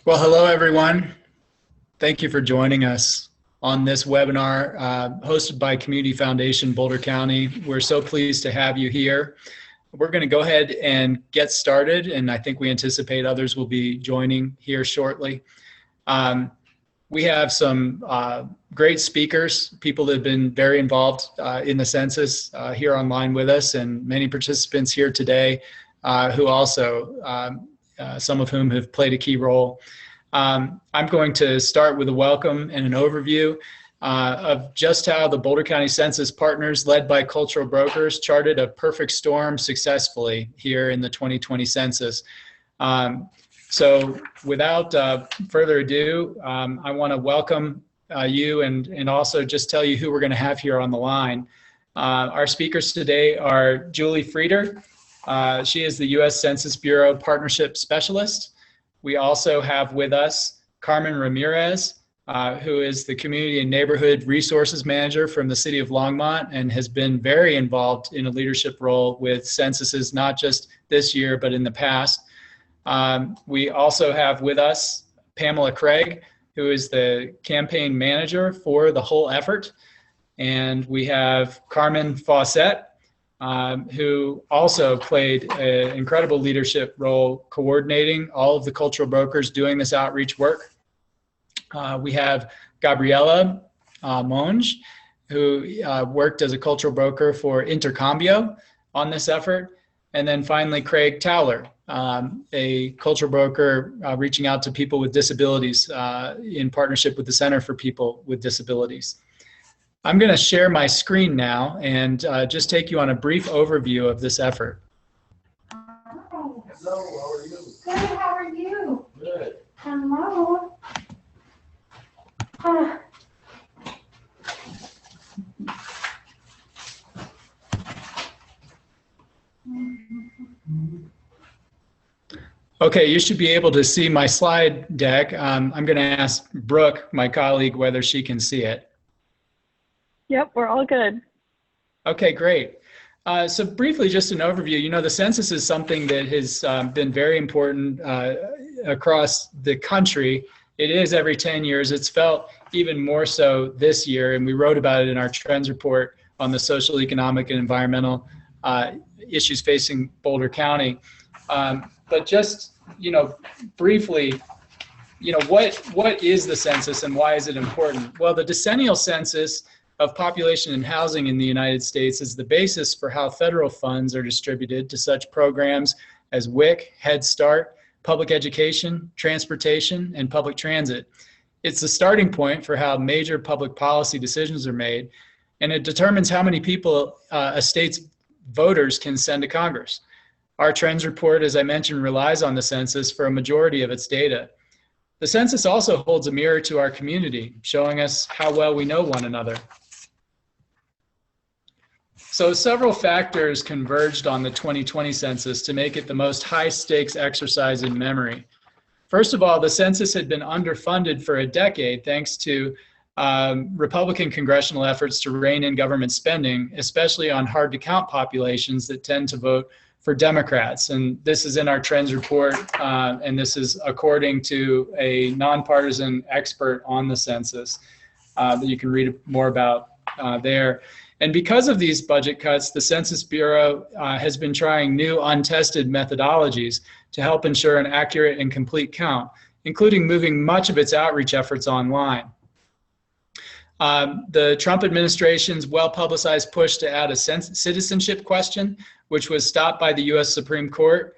Well, hello, everyone. Thank you for joining us on this webinar hosted by Community Foundation Boulder County. We're so pleased to have you here. We're going to go ahead and get started, and I think we anticipate others will be joining here shortly. We have some great speakers, people that have been very involved in the census here online with us, and many participants here today who also, some of whom have played a key role. I'm going to start with a welcome and an overview of just how the Boulder County Census partners, led by cultural brokers, charted a perfect storm successfully here in the 2020 census. So without further ado, I want to welcome you and also just tell you who we're going to have here on the line. Our speakers today are Julie Friedler. She is the U.S. Census Bureau Partnership Specialist. We also have with us Carmen Ramirez, who is the Community and Neighborhood Resources Manager from the City of Longmont and has been very involved in a leadership role with censuses, not just this year, but in the past. We also have with us Pamela Craig, who is the campaign manager for the whole effort. And we have Carmen Fawcett, who also played an incredible leadership role coordinating all of the cultural brokers doing this outreach work. We have Gabriela Monge, who worked as a cultural broker for Intercambio on this effort. And then finally, Craig Towler, a cultural broker reaching out to people with disabilities in partnership with the Center for People with Disabilities. I'm going to share my screen now and just take you on a brief overview of this effort. Hello, how are you? good, how are you? Good. Hello. Okay, you should be able to see my slide deck. I'm going to ask Brooke, my colleague, whether she can see it. Yep, we're all good. Okay, great. So briefly, just an overview. You know, the census is something that has been very important across the country. It is every 10 years. It's felt even more so this year, and we wrote about it in our trends report on the social, economic, and environmental issues facing Boulder County. But just, you know, briefly, you know, what is the census and why is it important? Well, the decennial census of population and housing in the United States is the basis for how federal funds are distributed to such programs as WIC, Head Start, public education, transportation, and public transit. It's the starting point for how major public policy decisions are made, and it determines how many people a state's voters can send to Congress. Our trends report, as I mentioned, relies on the census for a majority of its data. The census also holds a mirror to our community, showing us how well we know one another. So several factors converged on the 2020 census to make it the most high-stakes exercise in memory. First of all, the census had been underfunded for a decade thanks to Republican congressional efforts to rein in government spending, especially on hard-to-count populations that tend to vote for Democrats. And this is in our trends report, and this is according to a nonpartisan expert on the census that you can read more about there. And because of these budget cuts, the Census Bureau has been trying new untested methodologies to help ensure an accurate and complete count, including moving much of its outreach efforts online. The Trump administration's well-publicized push to add a citizenship question, which was stopped by the U.S. Supreme Court,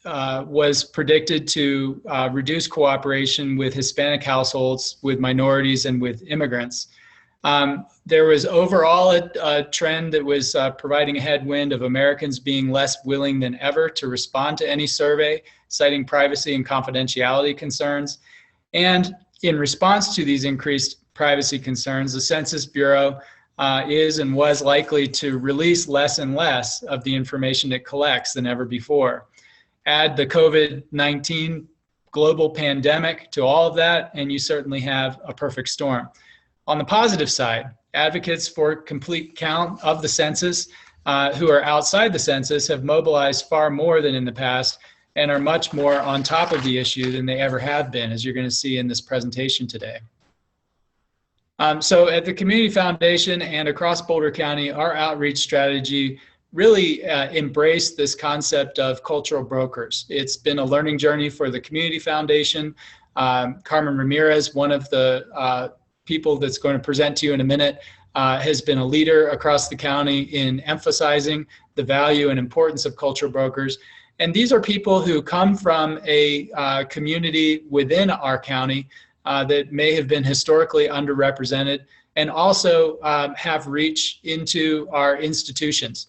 was predicted to reduce cooperation with Hispanic households, with minorities, and with immigrants. There was overall a trend that was providing a headwind of Americans being less willing than ever to respond to any survey, citing privacy and confidentiality concerns. And in response to these increased privacy concerns, the Census Bureau is and was likely to release less and less of the information it collects than ever before. Add the COVID-19 global pandemic to all of that, and you certainly have a perfect storm. On the positive side, advocates for complete count of the census who are outside the census have mobilized far more than in the past and are much more on top of the issue than they ever have been, as you're going to see in this presentation today. So at the Community Foundation and across Boulder County, our outreach strategy really embraced this concept of cultural brokers. It's been a learning journey for the Community Foundation. Carmen Ramirez, one of the people that's going to present to you in a minute, has been a leader across the county in emphasizing the value and importance of cultural brokers. And these are people who come from a community within our county that may have been historically underrepresented, and also have reach into our institutions.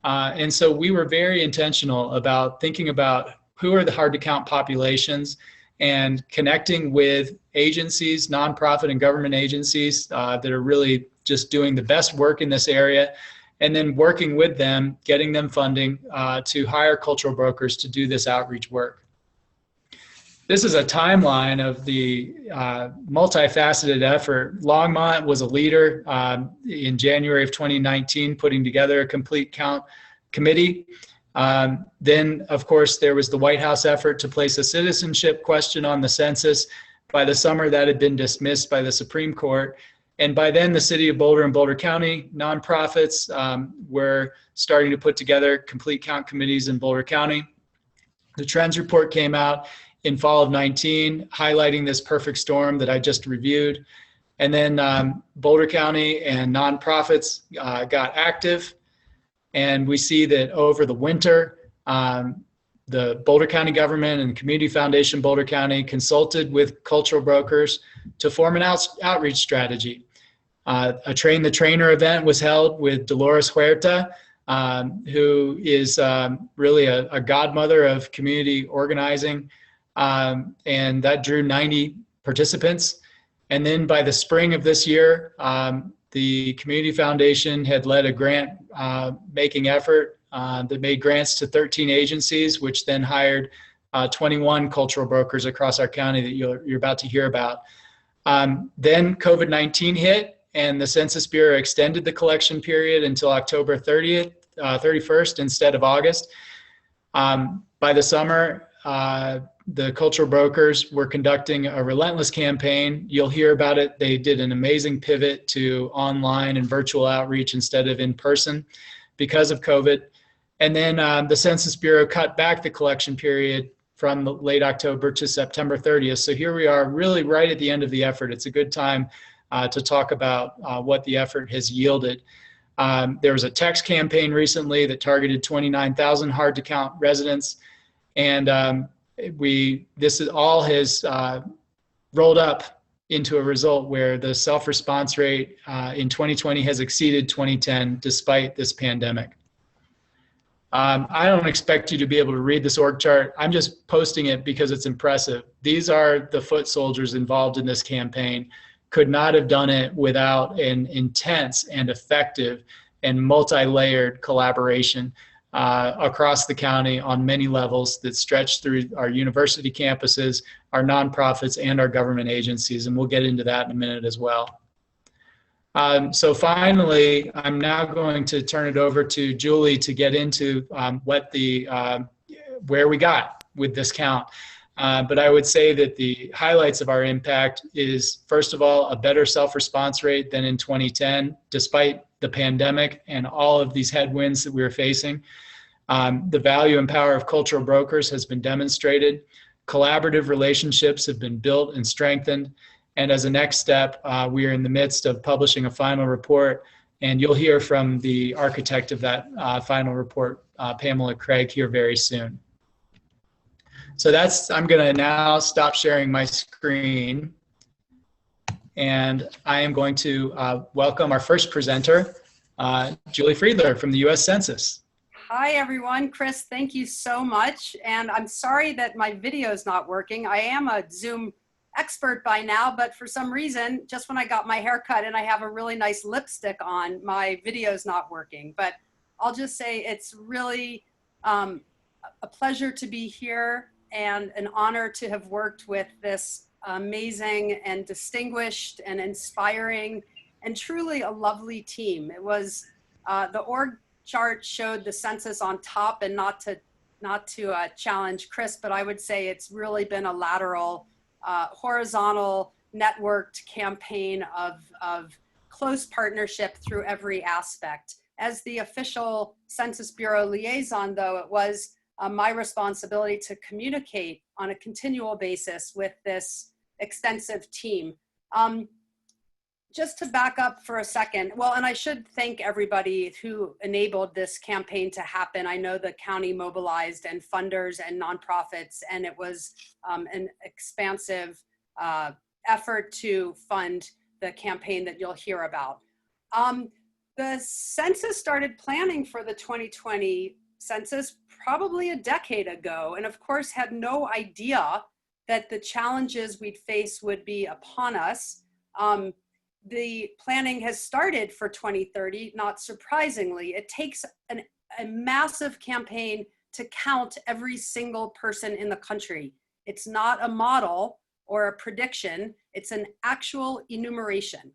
And so we were very intentional about thinking about who are the hard to count populations and connecting with agencies, nonprofit and government agencies that are really just doing the best work in this area, and then working with them, getting them funding to hire cultural brokers to do this outreach work. This is a timeline of the multifaceted effort. Longmont was a leader in January of 2019, putting together a complete count committee. Then, of course, there was the White House effort to place a citizenship question on the census. By the summer, that had been dismissed by the Supreme Court. And by then, the city of Boulder and Boulder County nonprofits were starting to put together complete count committees in Boulder County. The Trends Report came out in fall of 19, highlighting this perfect storm that I just reviewed. And then Boulder County and nonprofits got active. And we see that over the winter, the Boulder County government and Community Foundation Boulder County consulted with cultural brokers to form an outreach strategy. A Train the Trainer event was held with Dolores Huerta, who is really a godmother of community organizing. And that drew 90 participants. And then by the spring of this year, the Community Foundation had led a grant making effort that made grants to 13 agencies, which then hired 21 cultural brokers across our county that you're about to hear about. Then COVID-19 hit, and the Census Bureau extended the collection period until October 31st instead of August. By the summer, the cultural brokers were conducting a relentless campaign. You'll hear about it. They did an amazing pivot to online and virtual outreach instead of in person because of COVID. And then the Census Bureau cut back the collection period from late October to September 30th. So here we are really right at the end of the effort. It's a good time to talk about what the effort has yielded. There was a text campaign recently that targeted 29,000 hard to count residents. And this all has rolled up into a result where the self-response rate in 2020 has exceeded 2010 despite this pandemic. I don't expect you to be able to read this org chart. I'm just posting it because it's impressive. These are the foot soldiers involved in this campaign. Could not have done it without an intense and effective and multi-layered collaboration across the county on many levels that stretch through our university campuses, our nonprofits, and our government agencies. And we'll get into that in a minute as well. So finally, I'm now going to turn it over to Julie to get into where we got with this count. But I would say that the highlights of our impact is, first of all, a better self-response rate than in 2010, despite the pandemic and all of these headwinds that we were facing. The value and power of cultural brokers has been demonstrated. Collaborative relationships have been built and strengthened. And as a next step, we are in the midst of publishing a final report, and you'll hear from the architect of that final report, Pamela Craig, here very soon. So I'm going to now stop sharing my screen, and I am going to welcome our first presenter, Julie Friedler from the U.S. Census. Hi, everyone. Chris, thank you so much. And I'm sorry that my video is not working. I am a Zoom expert by now, but for some reason, just when I got my hair cut and I have a really nice lipstick on, my video is not working. But I'll just say it's really a pleasure to be here and an honor to have worked with this amazing and distinguished and inspiring and truly a lovely team. It was the org chart showed the census on top and not to challenge Chris, but I would say it's really been a lateral, horizontal, networked campaign of close partnership through every aspect. As the official Census Bureau liaison, though, it was my responsibility to communicate on a continual basis with this extensive team. Just to back up for a second, well, and I should thank everybody who enabled this campaign to happen. I know the county mobilized and funders and nonprofits, and it was an expansive effort to fund the campaign that you'll hear about. The census started planning for the 2020 census probably a decade ago, and of course had no idea that the challenges we'd face would be upon us. The planning has started for 2030, not surprisingly. It takes a massive campaign to count every single person in the country. It's not a model or a prediction, it's an actual enumeration.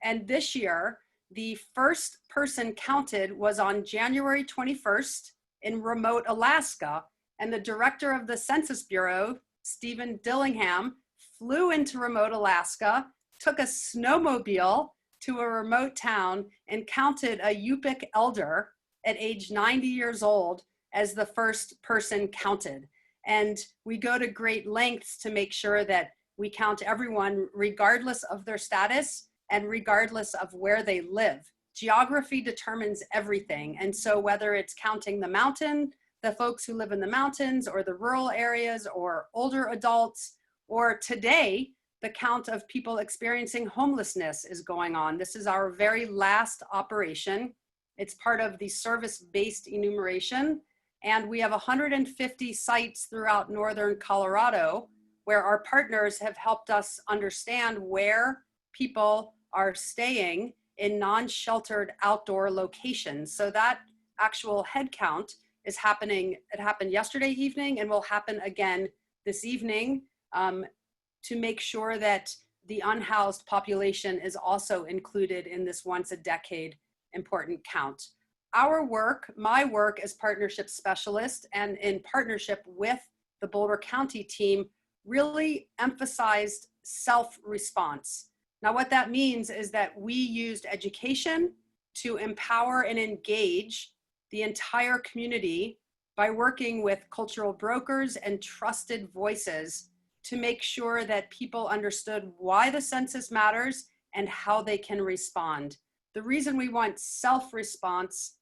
And this year, the first person counted was on January 21st in remote Alaska, and the director of the Census Bureau, Stephen Dillingham, flew into remote Alaska, took a snowmobile to a remote town, and counted a Yupik elder at age 90 years old as the first person counted. And we go to great lengths to make sure that we count everyone regardless of their status and regardless of where they live. Geography determines everything. And so whether it's counting the mountain, the folks who live in the mountains, or the rural areas, or older adults, or today, the count of people experiencing homelessness is going on. This is our very last operation. It's part of the service-based enumeration. And we have 150 sites throughout northern Colorado where our partners have helped us understand where people are staying in non-sheltered outdoor locations. So that actual head count is happening. It happened yesterday evening and will happen again this evening to make sure that the unhoused population is also included in this once a decade important count. Our work, my work as partnership specialist and in partnership with the Boulder County team, really emphasized self-response. Now, what that means is that we used education to empower and engage the entire community by working with cultural brokers and trusted voices to make sure that people understood why the census matters and how they can respond. The reason we want self-response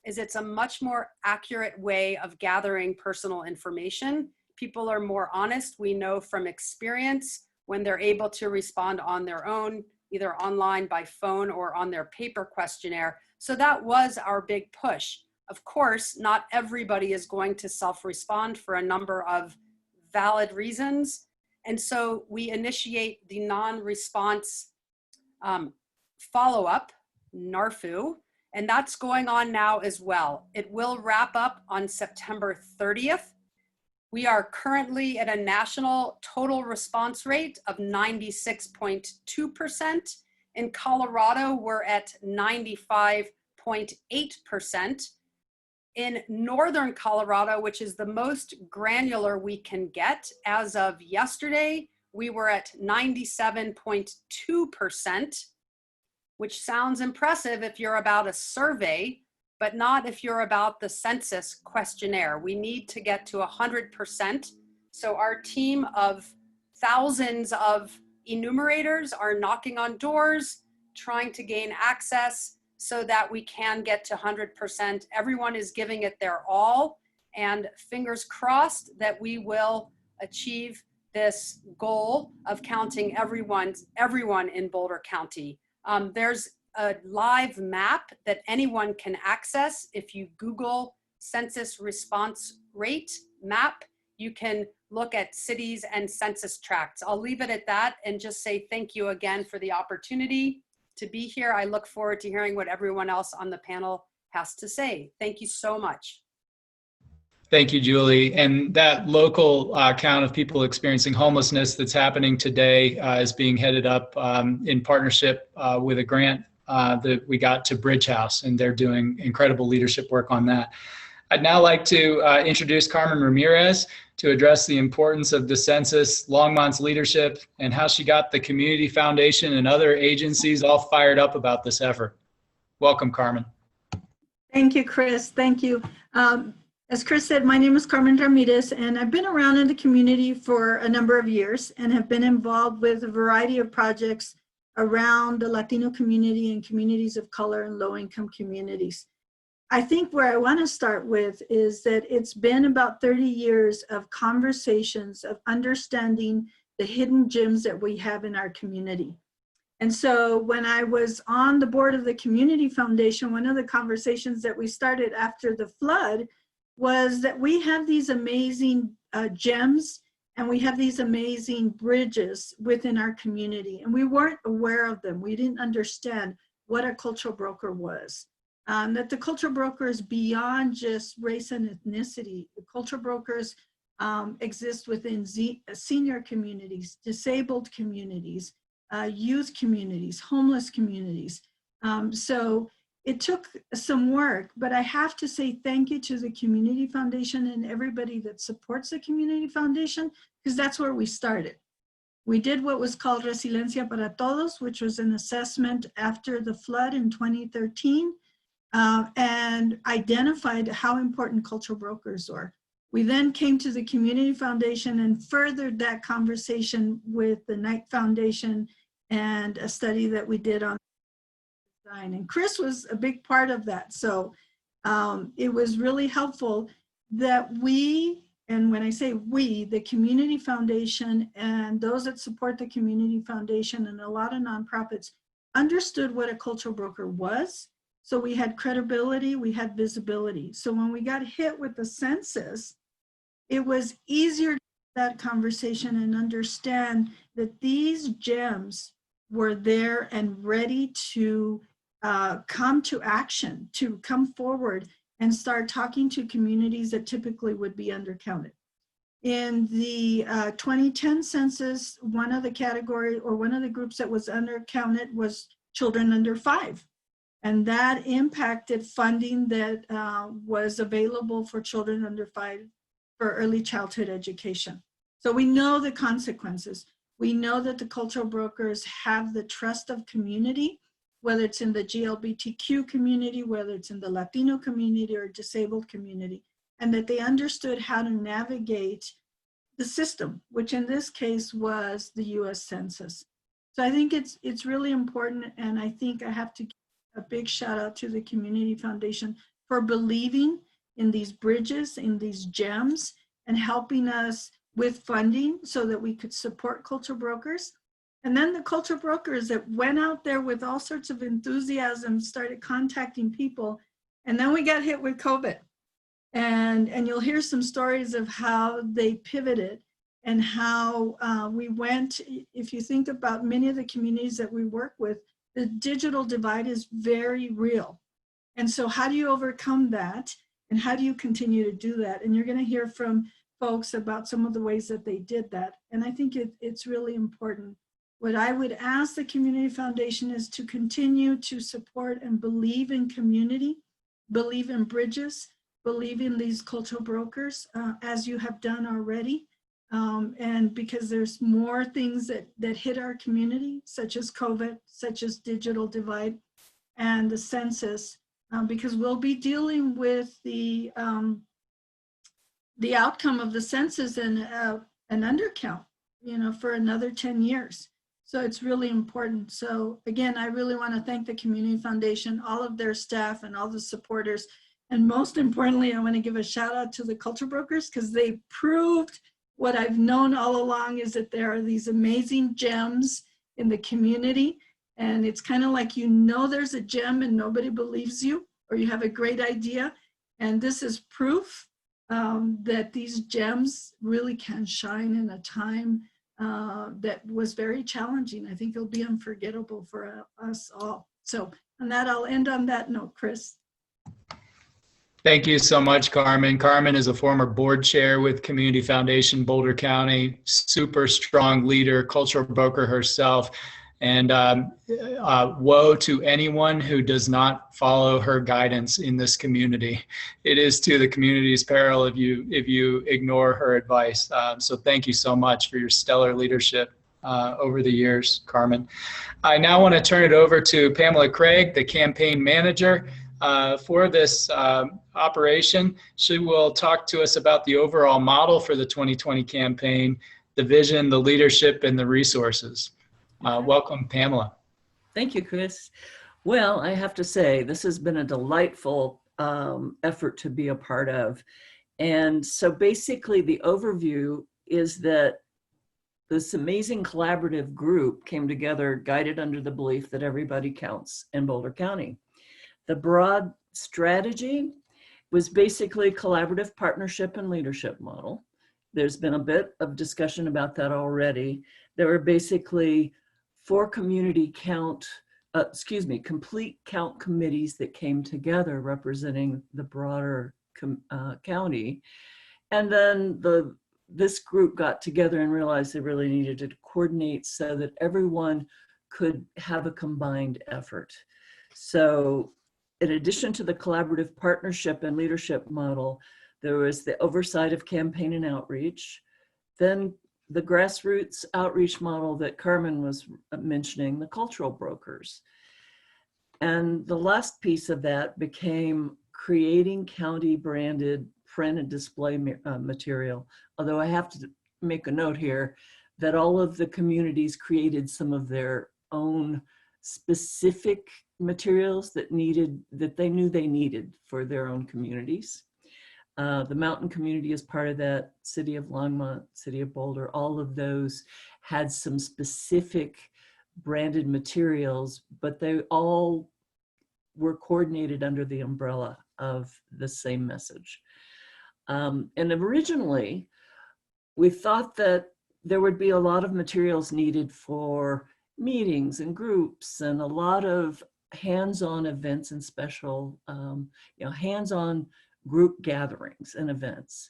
is it's a much more accurate way of gathering personal information. People are more honest, we know from experience, when they're able to respond on their own, either online, by phone, or on their paper questionnaire. So that was our big push. Of course, not everybody is going to self-respond for a number of valid reasons. And so we initiate the non-response follow-up, NARFU, and that's going on now as well. It will wrap up on September 30th. We are currently at a national total response rate of 96.2%. In Colorado, we're at 95.8%. In northern Colorado, which is the most granular we can get, as of yesterday, we were at 97.2%, which sounds impressive if you're about a survey, but not if you're about the census questionnaire. We need to get to 100%. So our team of thousands of enumerators are knocking on doors, trying to gain access so that we can get to 100%. Everyone is giving it their all, and fingers crossed that we will achieve this goal of counting everyone in Boulder County. There's a live map that anyone can access. If you Google census response rate map, you can look at cities and census tracts. I'll leave it at that and just say thank you again for the opportunity to be here. I look forward to hearing what everyone else on the panel has to say. Thank you so much. Thank you, Julie. And that local count of people experiencing homelessness that's happening today is being headed up in partnership with a grant that we got to Bridge House, and they're doing incredible leadership work on that. I'd now like to introduce Carmen Ramirez to address the importance of the census, Longmont's leadership, and how she got the Community Foundation and other agencies all fired up about this effort. Welcome, Carmen. Thank you, Chris. Thank you. As Chris said, my name is Carmen Ramirez, and I've been around in the community for a number of years and have been involved with a variety of projects around the Latino community and communities of color and low-income communities. I think where I want to start with is that it's been about 30 years of conversations of understanding the hidden gems that we have in our community. And so when I was on the board of the Community Foundation, one of the conversations that we started after the flood was that we have these amazing gems and we have these amazing bridges within our community. And we weren't aware of them. We didn't understand what a cultural broker was. That the cultural broker is beyond just race and ethnicity. The cultural brokers exist within senior communities, disabled communities, youth communities, homeless communities. So it took some work, but I have to say thank you to the Community Foundation and everybody that supports the Community Foundation, because that's where we started. We did what was called Resiliencia para Todos, which was an assessment after the flood in 2013. And identified how important cultural brokers were. We then came to the Community Foundation and furthered that conversation with the Knight Foundation and a study that we did on design. And Chris was a big part of that. So it was really helpful that we, and when I say we, the Community Foundation and those that support the Community Foundation and a lot of nonprofits understood what a cultural broker was. So we had credibility, we had visibility. So when we got hit with the census, it was easier to have that conversation and understand that these gems were there and ready to come to action, to come forward and start talking to communities that typically would be undercounted. In the 2010 census, one of the categories or one of the groups that was undercounted was children under 5. And that impacted funding that was available for children under 5 for early childhood education. So we know the consequences. We know that the cultural brokers have the trust of community, whether it's in the GLBTQ community, whether it's in the Latino community or disabled community, and that they understood how to navigate the system, which in this case was the US Census. So I think it's really important, and I think I have to a big shout out to the Community Foundation for believing in these bridges, in these gems, and helping us with funding so that we could support cultural brokers. And then the cultural brokers that went out there with all sorts of enthusiasm, started contacting people. And then we got hit with COVID. And you'll hear some stories of how they pivoted and how we went, if you think about many of the communities that we work with, the digital divide is very real. And so how do you overcome that? And how do you continue to do that? And you're going to hear from folks about some of the ways that they did that. And I think it's really important. What I would ask the Community Foundation is to continue to support and believe in community, believe in bridges, believe in these cultural brokers, as you have done already. And because there's more things that hit our community, such as COVID, such as digital divide and the census, because we'll be dealing with the outcome of the census and an undercount, for another 10 years. So it's really important. So again, I really want to thank the Community Foundation, all of their staff and all the supporters. And most importantly, I want to give a shout out to the cultural brokers because they proved what I've known all along is that there are these amazing gems in the community. And it's kind of like, there's a gem and nobody believes you, or you have a great idea. And this is proof that these gems really can shine in a time that was very challenging. I think it'll be unforgettable for us all. So on that, I'll end on that note, Chris. Thank you so much, Carmen. Carmen is a former board chair with Community Foundation Boulder County, super strong leader, cultural broker herself. And woe to anyone who does not follow her guidance in this community. It is to the community's peril if you ignore her advice. So thank you so much for your stellar leadership over the years, Carmen. I now want to turn it over to Pamela Craig, the campaign manager for this operation. She will talk to us about the overall model for the 2020 campaign, the vision, the leadership, and the resources. Welcome, Pamela. Thank you, Chris. Well, I have to say, this has been a delightful effort to be a part of. And so basically the overview is that this amazing collaborative group came together, guided under the belief that everybody counts in Boulder County. The broad strategy was basically collaborative partnership and leadership model. There's been a bit of discussion about that already. There were basically 4 complete count committees that came together representing the broader county. And then this group got together and realized they really needed to coordinate so that everyone could have a combined effort. So in addition to the collaborative partnership and leadership model, there was the oversight of campaign and outreach, then the grassroots outreach model that Carmen was mentioning, the cultural brokers. And the last piece of that became creating county branded print and display material. Although I have to make a note here that all of the communities created some of their own specific materials that they knew they needed for their own communities. The mountain community is part of that, City of Longmont, City of Boulder, all of those had some specific branded materials, but they all were coordinated under the umbrella of the same message. And originally, we thought that there would be a lot of materials needed for meetings and groups and a lot of hands-on events and special, hands-on group gatherings and events.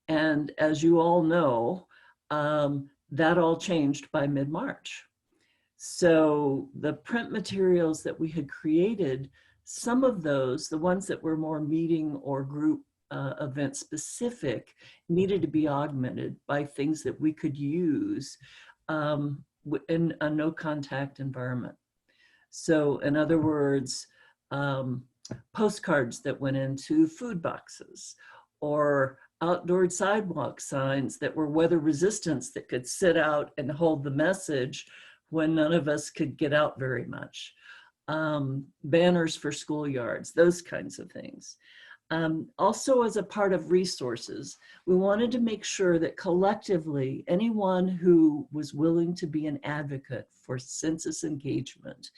And as you all know, that all changed by mid-March. So the print materials that we had created, some of those, the ones that were more meeting or group event specific, needed to be augmented by things that we could use in a no contact environment. So in other words, postcards that went into food boxes, or outdoor sidewalk signs that were weather resistant that could sit out and hold the message when none of us could get out very much. Banners for schoolyards, those kinds of things. Also, as a part of resources, we wanted to make sure that collectively, anyone who was willing to be an advocate for census engagement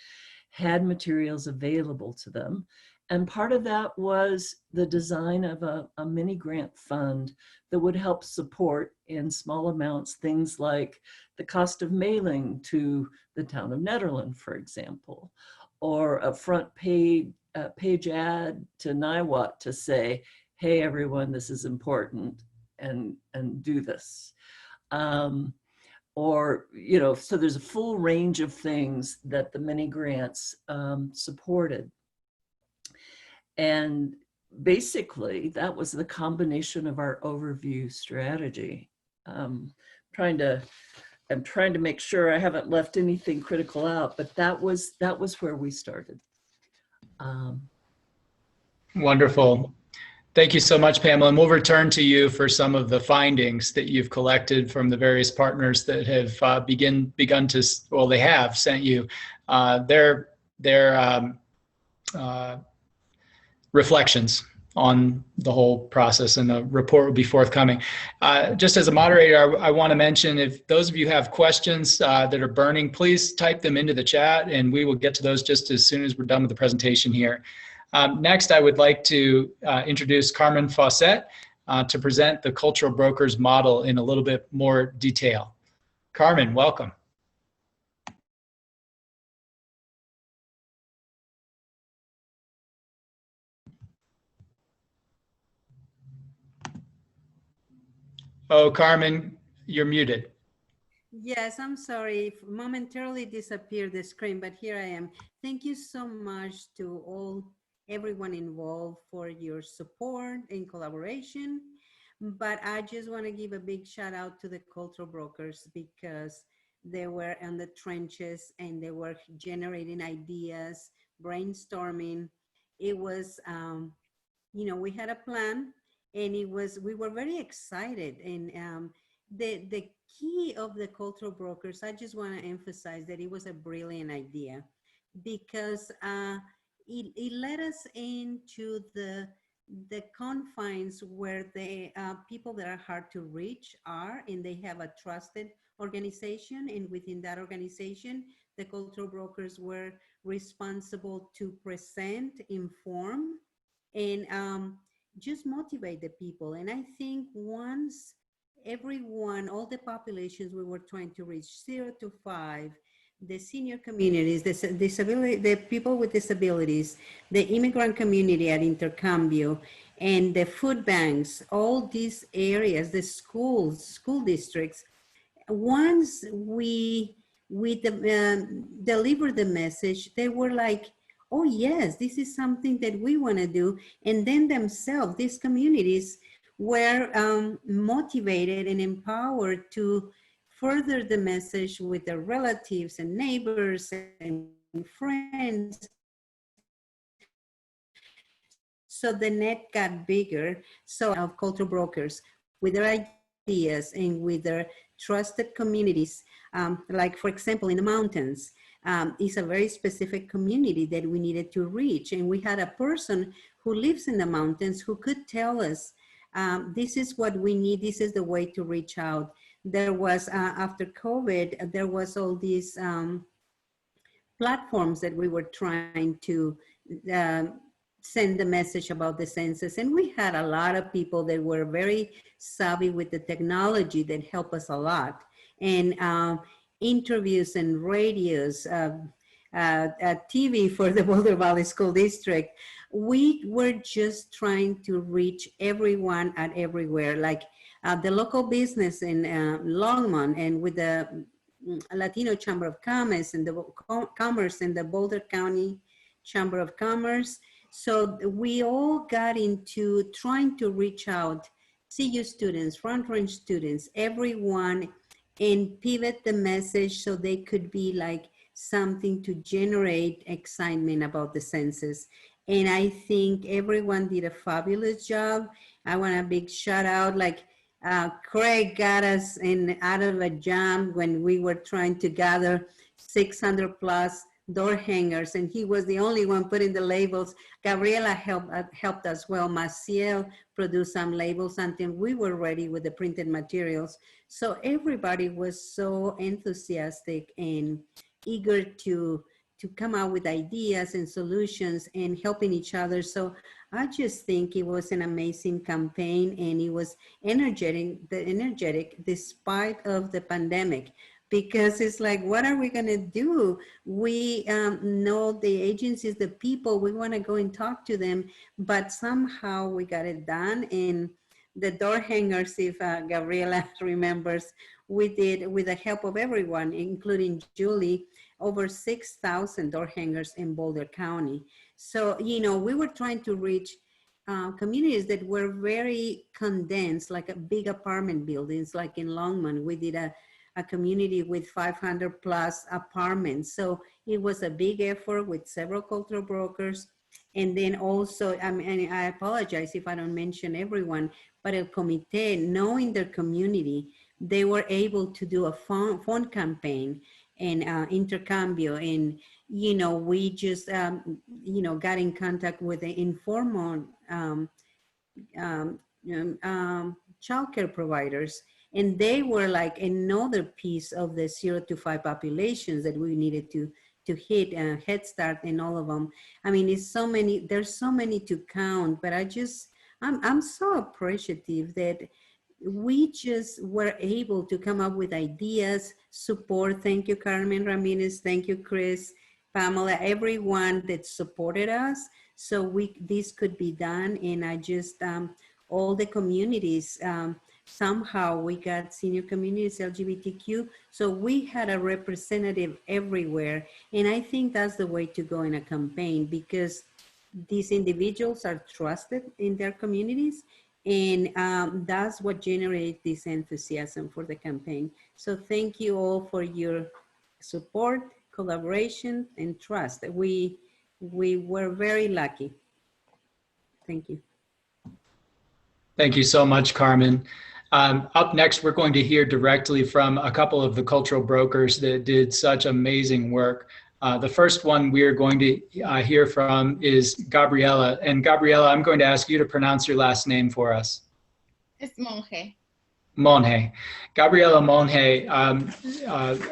had materials available to them. And part of that was the design of a mini grant fund that would help support in small amounts things like the cost of mailing to the town of Nederland, for example, or a front page ad to NIWAT to say, hey, everyone, this is important, and do this. Or, so there's a full range of things that the mini grants supported. And basically, that was the combination of our overview strategy. I'm trying to make sure I haven't left anything critical out, but that was where we started. Wonderful. Thank you so much, Pamela. And we'll return to you for some of the findings that you've collected from the various partners that have begun to, well, they have sent you their reflections on the whole process, and a report will be forthcoming. Just as a moderator, I want to mention, if those of you have questions that are burning, please type them into the chat and we will get to those just as soon as we're done with the presentation here. Next, I would like to introduce Carmen Fawcett to present the Cultural Brokers model in a little bit more detail. Carmen, welcome. Oh, Carmen, you're muted. Yes, I'm sorry. Momentarily disappeared the screen, but here I am. Thank you so much to everyone involved for your support and collaboration. But I just want to give a big shout out to the cultural brokers because they were in the trenches and they were generating ideas, brainstorming. It was, we had a plan, and we were very excited. And the key of the cultural brokers, I just want to emphasize that it was a brilliant idea because it led us into the confines where the people that are hard to reach are, and they have a trusted organization. And within that organization, the cultural brokers were responsible to present, inform, and just motivate the people. And I think once everyone, all the populations we were trying to reach, 0 to 5, the senior communities, the people with disabilities, the immigrant community at Intercambio, and the food banks, all these areas, the schools, school districts, once we delivered the message, they were like, oh yes, this is something that we want to do. And then themselves, these communities were motivated and empowered to further the message with their relatives and neighbors and friends. So the net got bigger. So of cultural brokers with their ideas and with their trusted communities, like for example in the mountains, is a very specific community that we needed to reach. And we had a person who lives in the mountains who could tell us, this is what we need, this is the way to reach out. There was, after COVID, there was all these platforms that we were trying to send the message about the census. And we had a lot of people that were very savvy with the technology that helped us a lot. And interviews and radios, TV for the Boulder Valley School District. We were just trying to reach everyone at everywhere, like the local business in Longmont, and with the Latino Chamber of Commerce and the Boulder County Chamber of Commerce. So we all got into trying to reach out, CU students, front range students, everyone, and pivot the message so they could be like something to generate excitement about the census. And I think everyone did a fabulous job. I want a big shout out, like Craig got us out of a jam when we were trying to gather 600 plus door hangers, and he was the only one putting the labels. Gabriela helped as well. Maciel produced some labels until we were ready with the printed materials. So everybody was so enthusiastic and eager to come out with ideas and solutions and helping each other. So I just think it was an amazing campaign, and it was energetic despite of the pandemic. Because it's like, what are we gonna do? We know the agencies, the people, we wanna go and talk to them, but somehow we got it done. And the door hangers, if Gabriela remembers, we did, with the help of everyone, including Julie, over 6,000 door hangers in Boulder County. So, we were trying to reach communities that were very condensed, like big apartment buildings, like in Longmont. We did a community with 500 plus apartments. So it was a big effort with several cultural brokers. And then also, and I apologize if I don't mention everyone, but El Comité, knowing their community, they were able to do a phone campaign and intercambio. And, we just, got in contact with the informal childcare providers. And they were like another piece of the 0 to 5 populations that we needed to hit, Head Start and all of them. I mean, it's so many, there's so many to count, but I'm so appreciative that we just were able to come up with ideas, support. Thank you, Carmen Ramirez. Thank you, Chris, Pamela, everyone that supported us. So this could be done. And I just, all the communities, somehow we got senior communities, LGBTQ, so we had a representative everywhere. And I think that's the way to go in a campaign, because these individuals are trusted in their communities, and that's what generates this enthusiasm for the campaign. So thank you all for your support, collaboration, and trust. We were very lucky. Thank you. Thank you so much, Carmen. Up next, we're going to hear directly from a couple of the cultural brokers that did such amazing work. The first one we're going to hear from is Gabriela. And Gabriela, I'm going to ask you to pronounce your last name for us. It's Monge. Monge. Gabriela Monge,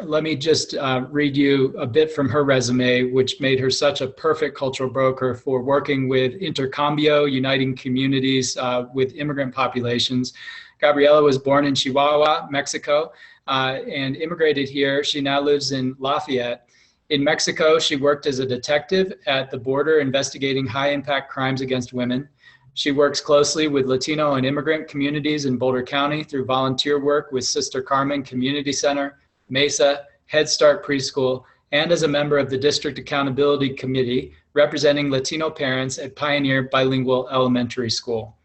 let me just read you a bit from her resume, which made her such a perfect cultural broker for working with Intercambio, uniting communities with immigrant populations. Gabriela was born in Chihuahua, Mexico, and immigrated here. She now lives in Lafayette. In Mexico, she worked as a detective at the border investigating high-impact crimes against women. She works closely with Latino and immigrant communities in Boulder County through volunteer work with Sister Carmen Community Center, Mesa, Head Start Preschool, and as a member of the District Accountability Committee representing Latino parents at Pioneer Bilingual Elementary School.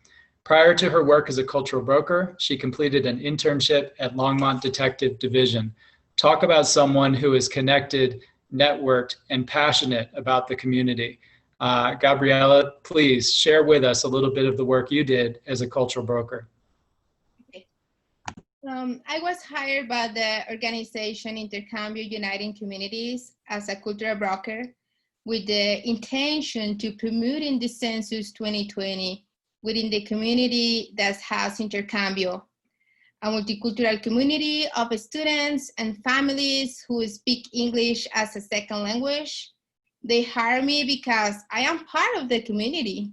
Prior to her work as a cultural broker, she completed an internship at Longmont Detective Division. Talk about someone who is connected, networked, and passionate about the community. Gabriela, please share with us a little bit of the work you did as a cultural broker. Okay. I was hired by the organization Intercambio Uniting Communities as a cultural broker with the intention to promoting the Census 2020 within the community that has Intercambio, a multicultural community of students and families who speak English as a second language. They hire me because I am part of the community,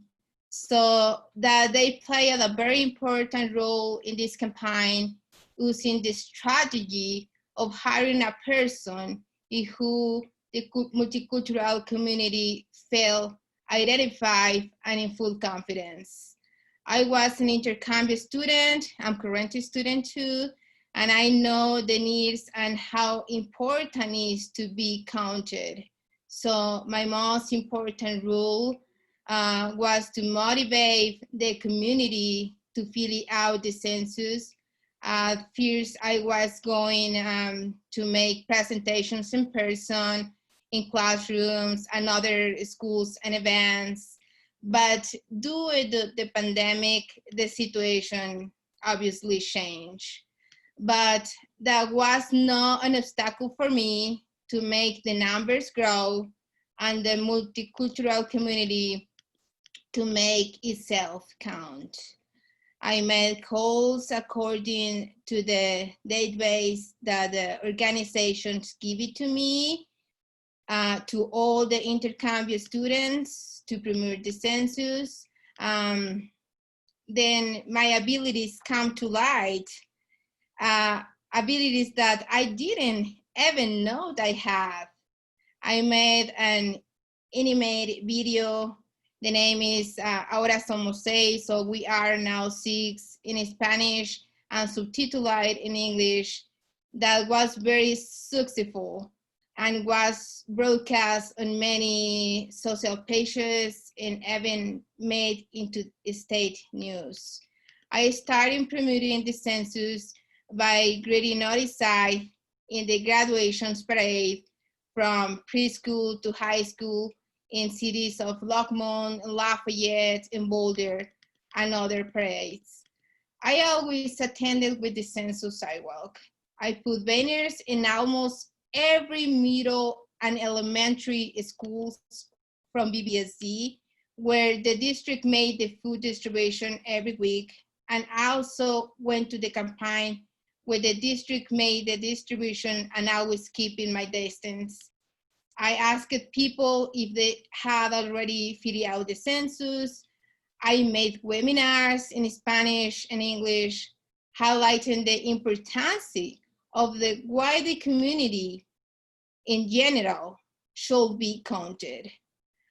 so that they play a very important role in this campaign, using the strategy of hiring a person in who the multicultural community felt identified and in full confidence. I was an Intercambio student, I'm currently a student too, and I know the needs and how important it is to be counted. So my most important role was to motivate the community to fill out the census. First, I was going to make presentations in person, in classrooms and other schools and events. But due to the pandemic, the situation obviously changed. But that was not an obstacle for me to make the numbers grow and the multicultural community to make itself count. I made calls according to the database that the organizations give it to me, to all the Intercambio students to promote the census. Then my abilities come to light, abilities that I didn't even know that I have. I made an animated video. The name is Ahora Somos Seis, so we are now 6 in Spanish and subtitled in English. That was very successful and was broadcast on many social pages and even made into state news. I started promoting the census by greeting outside in the graduations parade from preschool to high school in cities of Longmont, Lafayette, and Boulder, and other parades. I always attended with the census sidewalk. I put banners in almost every middle and elementary schools from BBSD, where the district made the food distribution every week, and also went to the campaign where the district made the distribution and I was keeping my distance. I asked people if they had already filled out the census. I made webinars in Spanish and English, highlighting the importance of the wider community in general should be counted.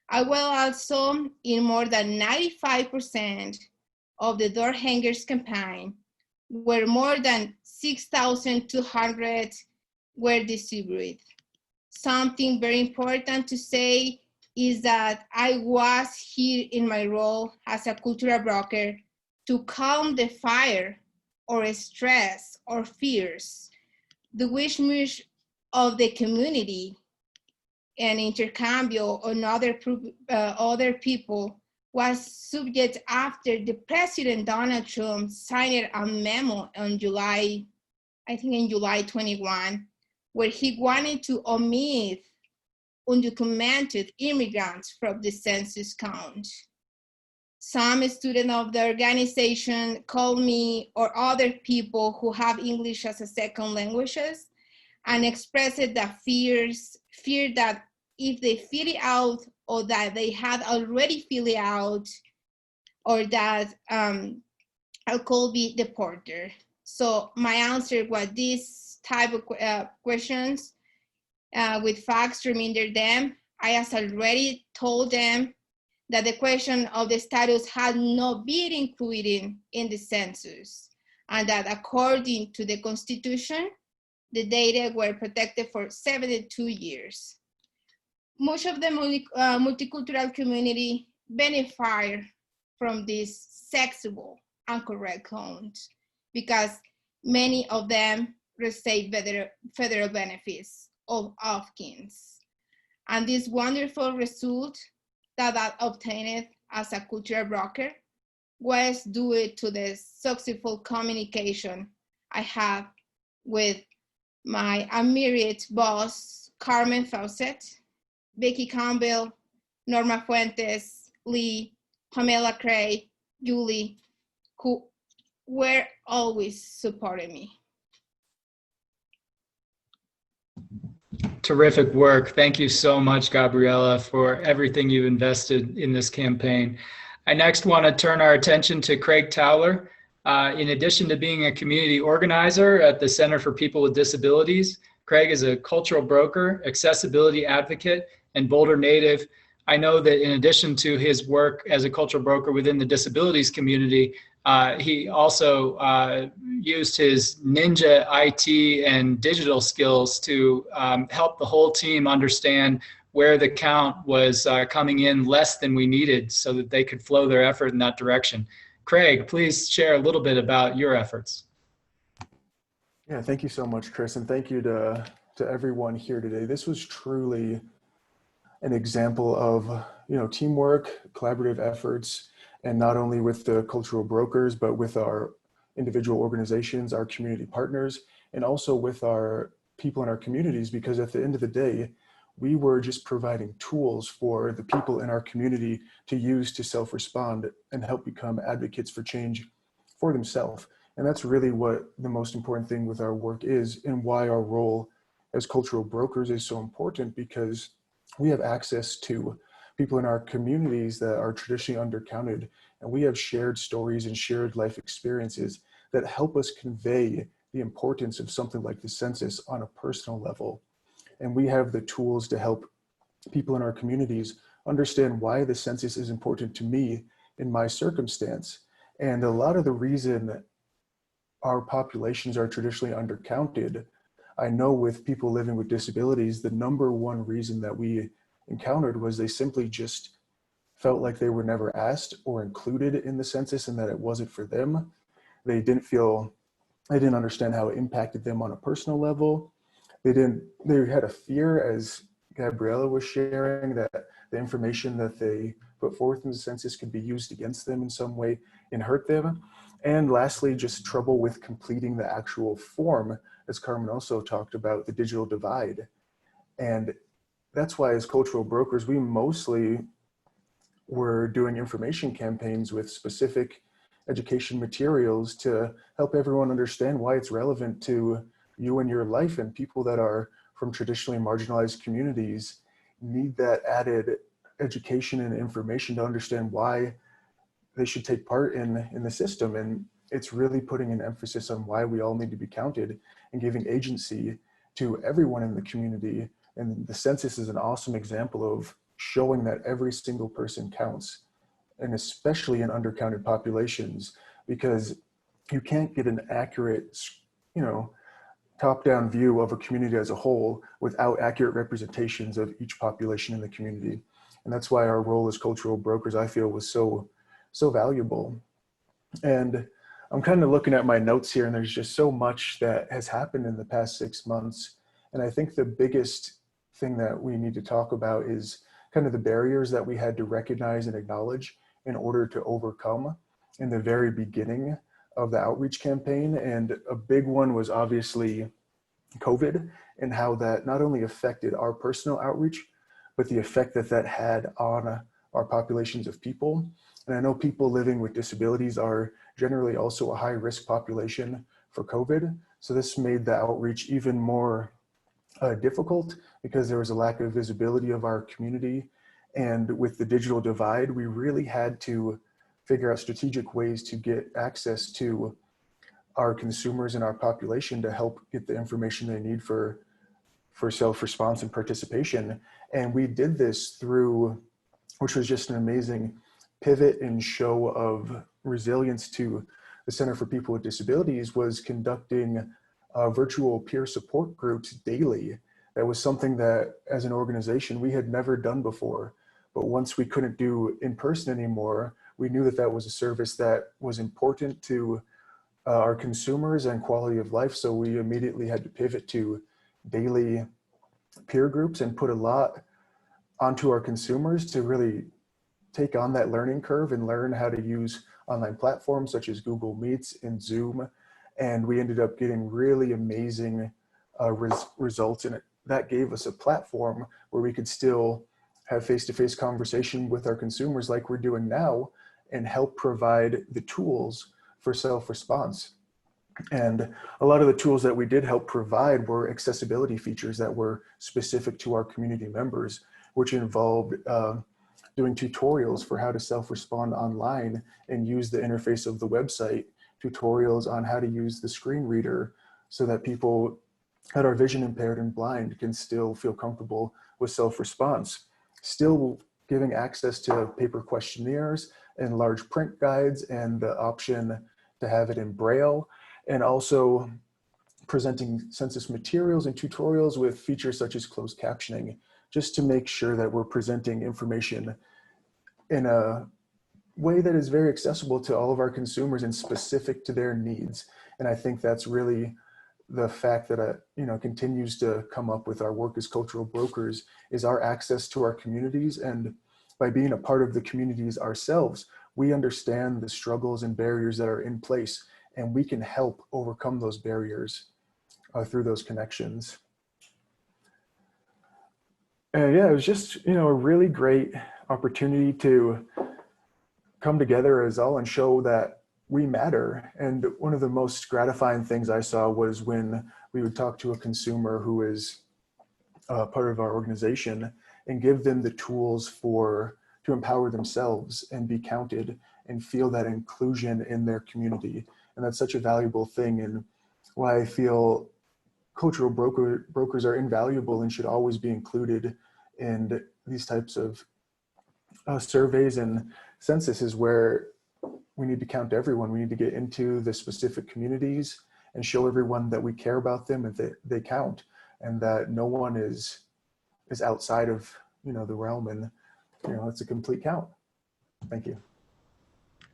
I will also, in more than 95% of the door hangers campaign, where more than 6,200 were distributed. Something very important to say is that I was here in my role as a cultural broker to calm the fire or stress or fears, the wishmush of the community and intercambio on other people was subject after the President Donald Trump signed a memo on July 21, where he wanted to omit undocumented immigrants from the census count. Some students of the organization called me or other people who have English as a second languages and expressed the fear that if they fill it out or that they had already filled it out or that I could be deported. So my answer was this type of questions with facts reminder them. I has already told them that the question of the status had not been included in the census and that according to the Constitution, the data were protected for 72 years. Much of the multicultural community benefit from this sexable and correct count because many of them receive federal benefits of kins. And this wonderful result that I obtained as a cultural broker was due to the successful communication I have with my immediate boss, Carmen Fawcett, Becky Campbell, Norma Fuentes, Lee, Pamela Craig, Julie, who were always supporting me. Terrific work. Thank you so much, Gabriela, for everything you've invested in this campaign. I next want to turn our attention to Craig Towler. In addition to being a community organizer at the Center for People with Disabilities, Craig is a cultural broker, accessibility advocate, and Boulder native. I know that in addition to his work as a cultural broker within the disabilities community, he also used his ninja IT and digital skills to help the whole team understand where the count was coming in less than we needed so that they could flow their effort in that direction. Craig, please share a little bit about your efforts. Yeah, thank you so much, Chris, and thank you to everyone here today. This was truly an example of teamwork, collaborative efforts, and not only with the cultural brokers, but with our individual organizations, our community partners, and also with our people in our communities, because at the end of the day, we were just providing tools for the people in our community to use to self-respond and help become advocates for change for themselves. And that's really what the most important thing with our work is, and why our role as cultural brokers is so important, because we have access to people in our communities that are traditionally undercounted, and we have shared stories and shared life experiences that help us convey the importance of something like the census on a personal level. And we have the tools to help people in our communities understand why the census is important to me in my circumstance. And a lot of the reason our populations are traditionally undercounted, I know with people living with disabilities, the number one reason that we encountered was they simply just felt like they were never asked or included in the census and that it wasn't for them. They didn't understand how it impacted them on a personal level. They had a fear, as Gabriela was sharing, that the information that they put forth in the census could be used against them in some way and hurt them. And lastly, just trouble with completing the actual form, as Carmen also talked about, the digital divide. And that's why as cultural brokers, we mostly were doing information campaigns with specific education materials to help everyone understand why it's relevant to you and your life, and people that are from traditionally marginalized communities need that added education and information to understand why they should take part in the system. And it's really putting an emphasis on why we all need to be counted and giving agency to everyone in the community. And the census is an awesome example of showing that every single person counts, and especially in undercounted populations, because you can't get an accurate, top-down view of a community as a whole without accurate representations of each population in the community. And that's why our role as cultural brokers, I feel, was so valuable. And I'm kind of looking at my notes here, and there's just so much that has happened in the past 6 months. And I think the biggest thing that we need to talk about is kind of the barriers that we had to recognize and acknowledge in order to overcome in the very beginning of the outreach campaign. And a big one was obviously COVID, and how that not only affected our personal outreach, but the effect that that had on our populations of people. And I know people living with disabilities are generally also a high risk population for COVID. So this made the outreach even more difficult, because there was a lack of visibility of our community. And with the digital divide, we really had to figure out strategic ways to get access to our consumers and our population to help get the information they need for self-response and participation. And we did this through, which was just an amazing pivot and show of resilience to the Center for People with Disabilities, was conducting virtual peer support groups daily. That was something that as an organization we had never done before. But once we couldn't do in person anymore, we knew that that was a service that was important to our consumers and quality of life. So we immediately had to pivot to daily peer groups and put a lot onto our consumers to really take on that learning curve and learn how to use online platforms such as Google Meets and Zoom. And we ended up getting really amazing results in it. That gave us a platform where we could still have face-to-face conversation with our consumers like we're doing now, and help provide the tools for self-response. And a lot of the tools that we did help provide were accessibility features that were specific to our community members, which involved doing tutorials for how to self-respond online and use the interface of the website, tutorials on how to use the screen reader so that people that are vision impaired and blind can still feel comfortable with self-response. Still giving access to paper questionnaires and large print guides, and the option to have it in Braille, and also presenting census materials and tutorials with features such as closed captioning, just to make sure that we're presenting information in a way that is very accessible to all of our consumers and specific to their needs. And I think that's really the fact that continues to come up with our work as cultural brokers, is our access to our communities. And by being a part of the communities ourselves, we understand the struggles and barriers that are in place, and we can help overcome those barriers through those connections. And yeah, it was just, a really great opportunity to come together as all and show that we matter. And one of the most gratifying things I saw was when we would talk to a consumer who is part of our organization and give them the tools to empower themselves and be counted and feel that inclusion in their community. And that's such a valuable thing, and why I feel cultural brokers are invaluable and should always be included in these types of surveys and censuses, where we need to count everyone. We need to get into the specific communities and show everyone that we care about them and that they count, and that no one is outside of the realm, and it's a complete count. Thank you.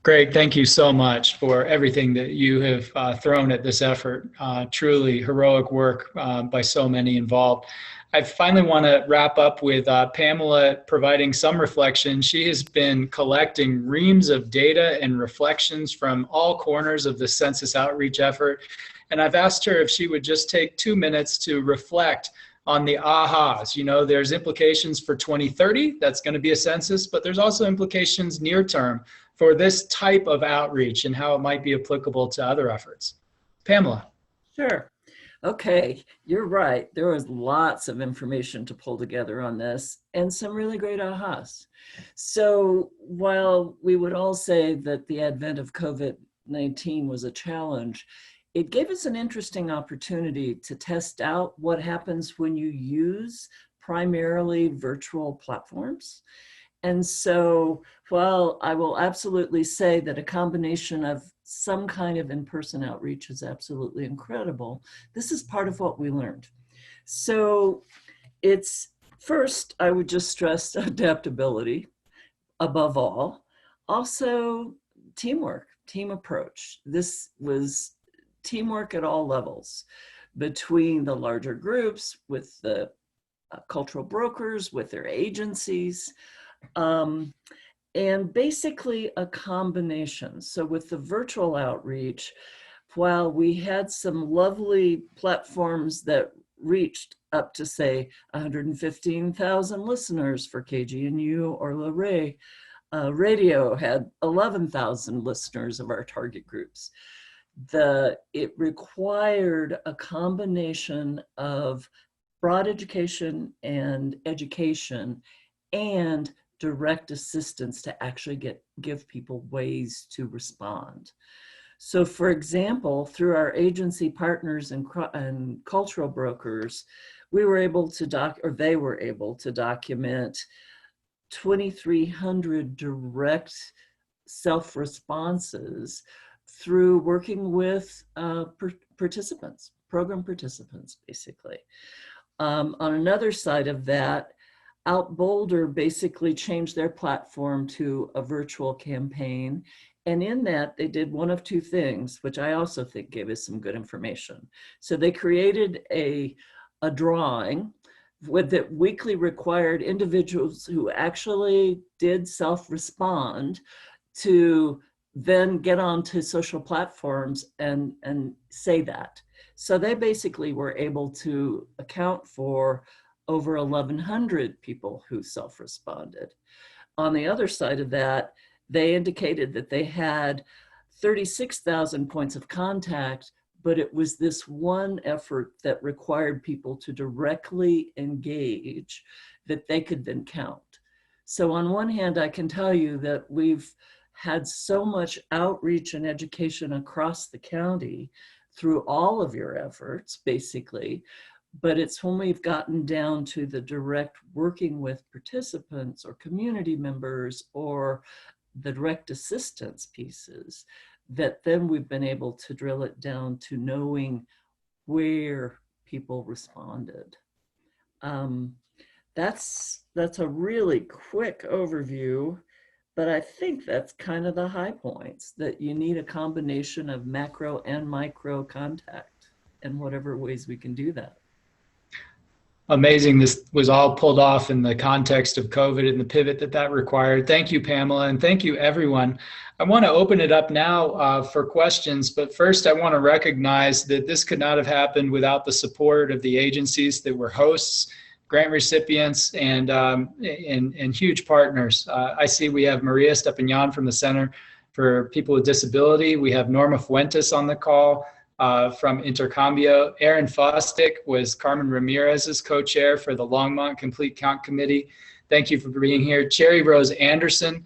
Greg, thank you so much for everything that you have thrown at this effort. Truly heroic work by so many involved. I finally want to wrap up with Pamela providing some reflection. She has been collecting reams of data and reflections from all corners of the census outreach effort. And I've asked her if she would just take 2 minutes to reflect on the ahas. There's implications for 2030, that's going to be a census, but there's also implications near term for this type of outreach and how it might be applicable to other efforts. Pamela. Sure. Okay, you're right. There was lots of information to pull together on this, and some really great ahas. So while we would all say that the advent of COVID-19 was a challenge, it gave us an interesting opportunity to test out what happens when you use primarily virtual platforms. And so, while I will absolutely say that a combination of some kind of in-person outreach is absolutely incredible, this is part of what we learned. So it's first, I would just stress adaptability above all. Also, teamwork, team approach. This was teamwork at all levels between the larger groups, with the cultural brokers, with their agencies, and basically a combination. So with the virtual outreach, while we had some lovely platforms that reached up to, say, 115,000 listeners for KGNU, or Luray Radio had 11,000 listeners of our target groups. It required a combination of broad education and direct assistance to actually give people ways to respond. So for example, through our agency partners and cultural brokers, we were able to they were able to document 2,300 direct self-responses through working with participants, program participants, basically. On another side of that, Out Boulder basically changed their platform to a virtual campaign. And in that, they did one of two things, which I also think gave us some good information. So they created a drawing that weekly required individuals who actually did self-respond to then get onto social platforms and say that. So they basically were able to account for over 1,100 people who self-responded. On the other side of that, they indicated that they had 36,000 points of contact, but it was this one effort that required people to directly engage that they could then count. So on one hand, I can tell you that we've had so much outreach and education across the county through all of your efforts, basically, but it's when we've gotten down to the direct working with participants or community members or the direct assistance pieces that then we've been able to drill it down to knowing where people responded. That's a really quick overview, but I think that's kind of the high points, that you need a combination of macro and micro contact in whatever ways we can do that. Amazing. This was all pulled off in the context of COVID and the pivot that required. Thank you, Pamela, and thank you, everyone. I want to open it up now for questions, but first I want to recognize that this could not have happened without the support of the agencies that were hosts, grant recipients, and huge partners. I see we have Maria Stepanian from the Center for People with Disability. We have Norma Fuentes on the call from Intercambio. Aaron Fostick was Carmen Ramirez's co-chair for the Longmont Complete Count Committee. Thank you for being here. Cherry Rose Anderson,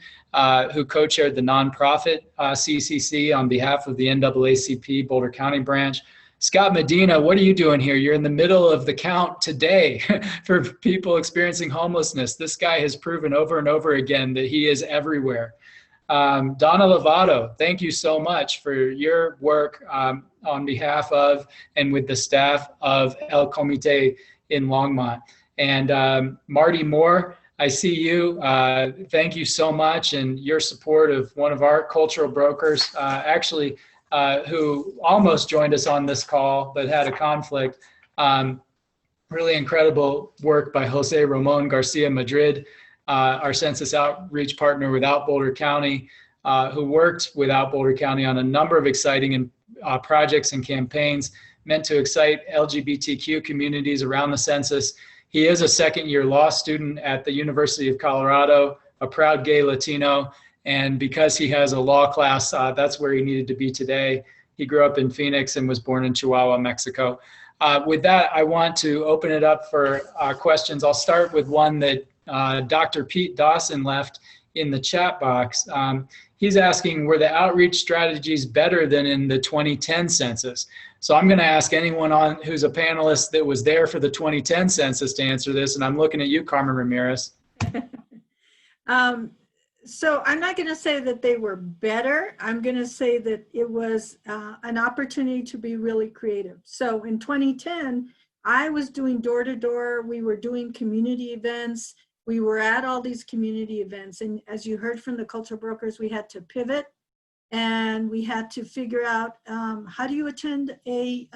who co-chaired the nonprofit CCC on behalf of the NAACP Boulder County branch. Scott Medina, what are you doing here? You're in the middle of the count today for people experiencing homelessness. This guy has proven over and over again that he is everywhere. Donna Lovato, thank you so much for your work on behalf of and with the staff of El Comité in Longmont. And Marty Moore, I see you. Thank you so much, and your support of one of our cultural brokers, who almost joined us on this call but had a conflict. Really incredible work by Jose Ramon Garcia Madrid, our census outreach partner with Out Boulder County, who worked with Out Boulder County on a number of exciting projects and campaigns meant to excite LGBTQ communities around the census. He is a second-year law student at the University of Colorado, a proud gay Latino, and because he has a law class, that's where he needed to be today. He grew up in Phoenix and was born in Chihuahua, Mexico. With that, I want to open it up for questions. I'll start with one that Dr. Pete Dawson left in the chat box. He's asking, were the outreach strategies better than in the 2010 census? So I'm going to ask anyone who's a panelist that was there for the 2010 census to answer this, and I'm looking at you, Carmen Ramirez. So I'm not going to say that they were better. I'm going to say that it was an opportunity to be really creative. So in 2010, I was doing door-to-door. We were doing community events. We were at all these community events. And as you heard from the cultural brokers, we had to pivot and we had to figure out how do you attend a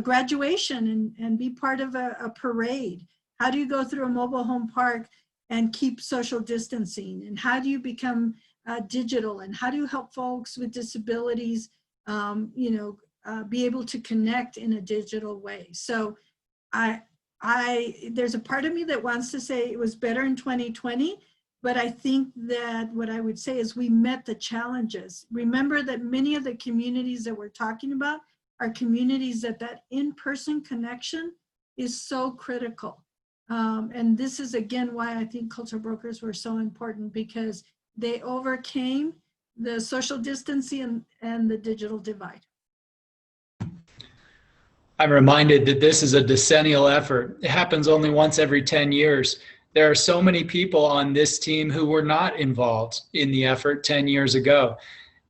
graduation and be part of a parade? How do you go through a mobile home park and keep social distancing? And how do you become digital? And how do you help folks with disabilities, be able to connect in a digital way? So there's a part of me that wants to say it was better in 2020, but I think that what I would say is we met the challenges. Remember that many of the communities that we're talking about are communities that in-person connection is so critical. And this is again why I think cultural brokers were so important, because they overcame the social distancing and the digital divide. I'm reminded that this is a decennial effort. It happens only once every 10 years. There are so many people on this team who were not involved in the effort 10 years ago.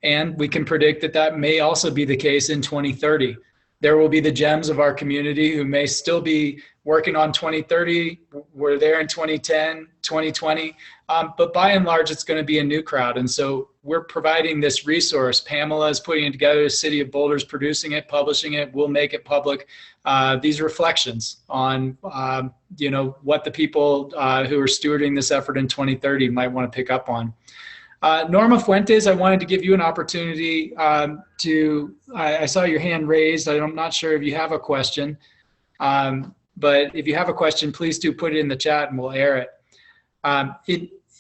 And we can predict that that may also be the case in 2030. There will be the gems of our community who may still be working on 2030, were there in 2010, 2020, but by and large, it's going to be a new crowd. And so we're providing this resource. Pamela is putting it together, the City of Boulder is producing it, publishing it, we'll make it public. These reflections on, what the people who are stewarding this effort in 2030 might want to pick up on. Norma Fuentes, I wanted to give you an opportunity I saw your hand raised. I'm not sure if you have a question, but if you have a question, please do put it in the chat and we'll air it.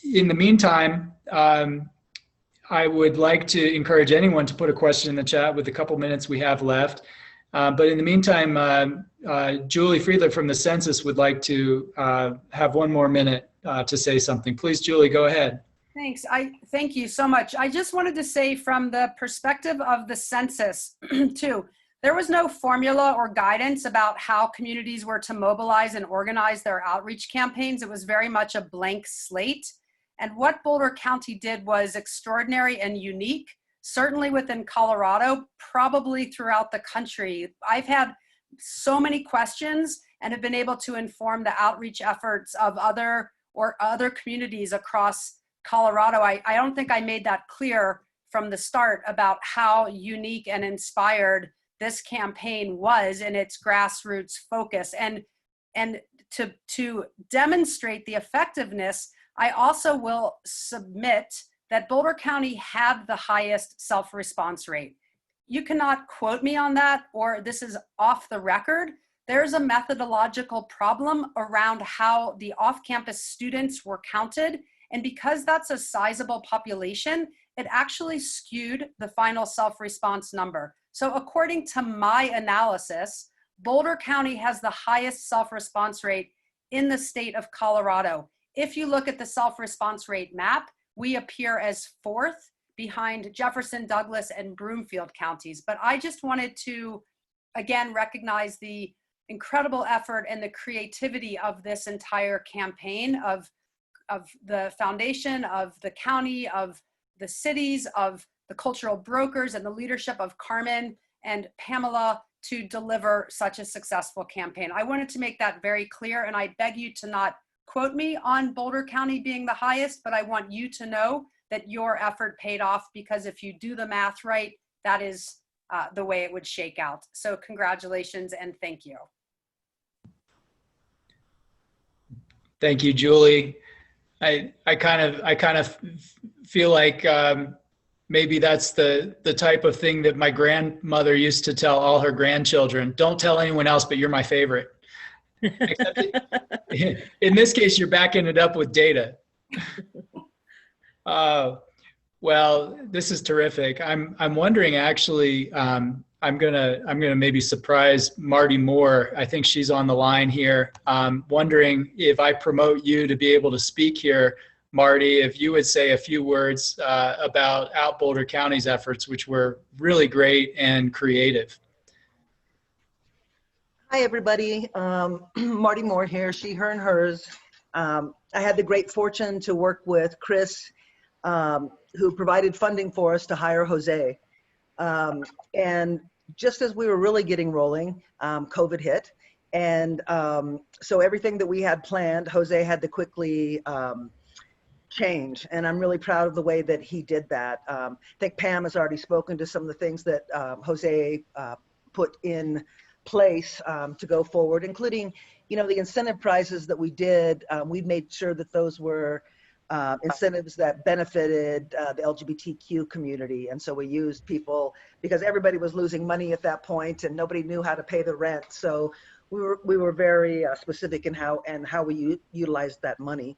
In the meantime, I would like to encourage anyone to put a question in the chat with the couple minutes we have left. But in the meantime, Julie Friedler from the Census would like to have one more minute to say something. Please, Julie, go ahead. Thanks. Thank you so much. I just wanted to say from the perspective of the census too, there was no formula or guidance about how communities were to mobilize and organize their outreach campaigns. It was very much a blank slate. And what Boulder County did was extraordinary and unique, certainly within Colorado, probably throughout the country. I've had so many questions and have been able to inform the outreach efforts of other communities across Colorado. I don't think I made that clear from the start about how unique and inspired this campaign was in its grassroots focus. And to demonstrate the effectiveness, I also will submit that Boulder County had the highest self-response rate. You cannot quote me on that, or this is off the record. There's a methodological problem around how the off-campus students were counted. And because that's a sizable population, it actually skewed the final self-response number. So according to my analysis, Boulder County has the highest self-response rate in the state of Colorado. If you look at the self-response rate map, we appear as fourth behind Jefferson, Douglas, and Broomfield counties. But I just wanted to, again, recognize the incredible effort and the creativity of this entire campaign of the foundation, of the county, of the cities, of the cultural brokers, and the leadership of Carmen and Pamela to deliver such a successful campaign. I wanted to make that very clear, and I beg you to not quote me on Boulder County being the highest, but I want you to know that your effort paid off, because if you do the math right, that is the way it would shake out. So congratulations and thank you. Thank you, Julie. I kind of feel like maybe that's the type of thing that my grandmother used to tell all her grandchildren. Don't tell anyone else, but you're my favorite. Except in this case, you're backing it up with data. Well, this is terrific. I'm wondering actually. I'm gonna maybe surprise Marty Moore. I think she's on the line here. Wondering if I promote you to be able to speak here, Marty, if you would say a few words about Out Boulder County's efforts, which were really great and creative. Hi, everybody. Marty Moore here, she, her, and hers. I had the great fortune to work with Chris, who provided funding for us to hire Jose. And just as we were really getting rolling, COVID hit. And so everything that we had planned, Jose had to quickly change. And I'm really proud of the way that he did that. I think Pam has already spoken to some of the things that Jose put in place to go forward, including, you know, the incentive prizes that we did. We made sure that those were incentives that benefited the LGBTQ community. And so we used people, because everybody was losing money at that point and nobody knew how to pay the rent. So we were very specific in how we utilized that money.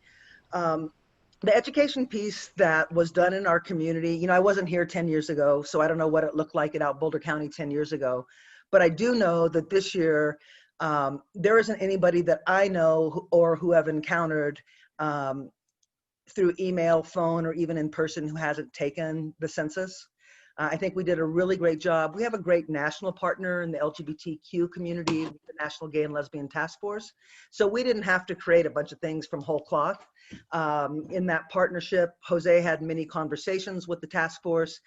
The education piece that was done in our community, you know, I wasn't here 10 years ago, so I don't know what it looked like in Boulder County 10 years ago. But I do know that this year, there isn't anybody that I know or who have encountered through email, phone, or even in person who hasn't taken the census. I think we did a really great job. We have a great national partner in the LGBTQ community, the National Gay and Lesbian Task Force. So we didn't have to create a bunch of things from whole cloth. In that partnership, Jose had many conversations with the task force.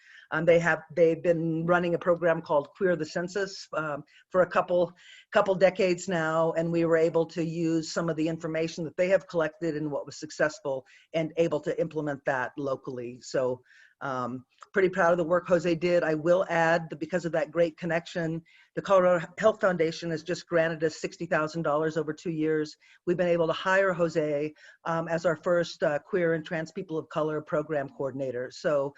They've been running a program called Queer the Census for a couple decades now, and we were able to use some of the information that they have collected and what was successful and able to implement that locally. So pretty proud of the work Jose did. I will add that because of that great connection, the Colorado Health Foundation has just granted us $60,000 over 2 years. We've been able to hire Jose as our first queer and trans people of color program coordinator. So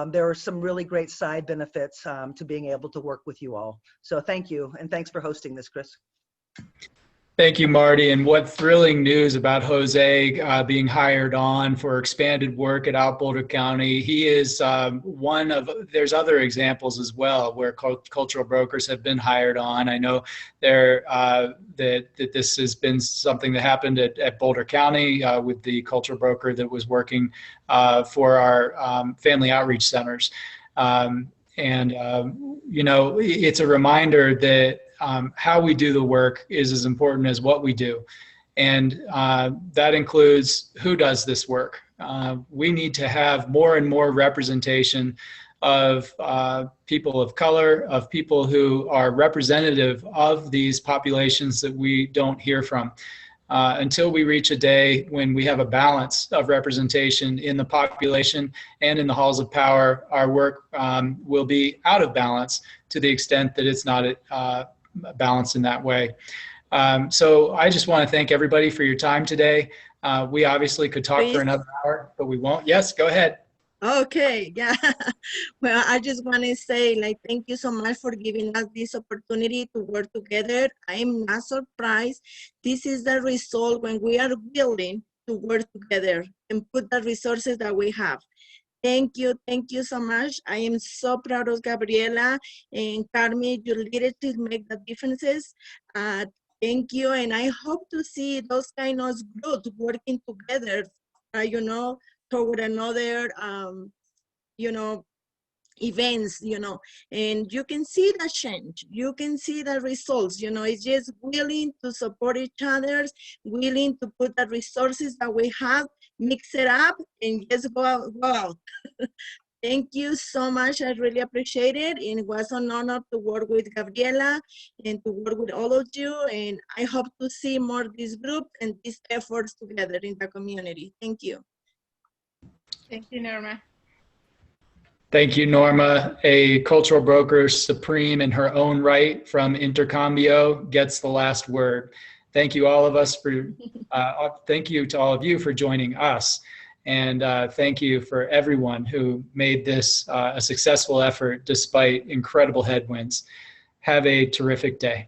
there are some really great side benefits to being able to work with you all. So thank you, and thanks for hosting this, Chris. Thank you, Marty. And what thrilling news about Jose being hired on for expanded work at Boulder County. He is one of, there's other examples as well where cultural brokers have been hired on. I know that this has been something that happened at Boulder County with the cultural broker that was working for our family outreach centers. You know, it's a reminder that how we do the work is as important as what we do. And that includes who does this work. We need to have more and more representation of people of color, of people who are representative of these populations that we don't hear from. Until we reach a day when we have a balance of representation in the population and in the halls of power, our work will be out of balance to the extent that it's not balanced in that way. So I just want to thank everybody for your time today. We obviously could talk for another hour, but we won't. Yes, go ahead. Okay, yeah. Well, I just want to say, like, thank you so much for giving us this opportunity to work together. I'm not surprised. This is the result when we are willing to work together and put the resources that we have. Thank you so much. I am so proud of Gabriela and Carmen. Your leadership make the differences. Thank you, and I hope to see those kind of groups working together, you know, toward another, you know, events, you know, and you can see the change. You can see the results, you know. It's just willing to support each other, willing to put the resources that we have, mix it up, and just go out. Thank you so much. I really appreciate it. And it was an honor to work with Gabriela and to work with all of you. And I hope to see more of this group and these efforts together in the community. Thank you. Thank you, Norma. Thank you, Norma. A cultural broker supreme in her own right from Intercambio gets the last word. Thank you all of us for, thank you to all of you for joining us. And thank you for everyone who made this a successful effort despite incredible headwinds. Have a terrific day.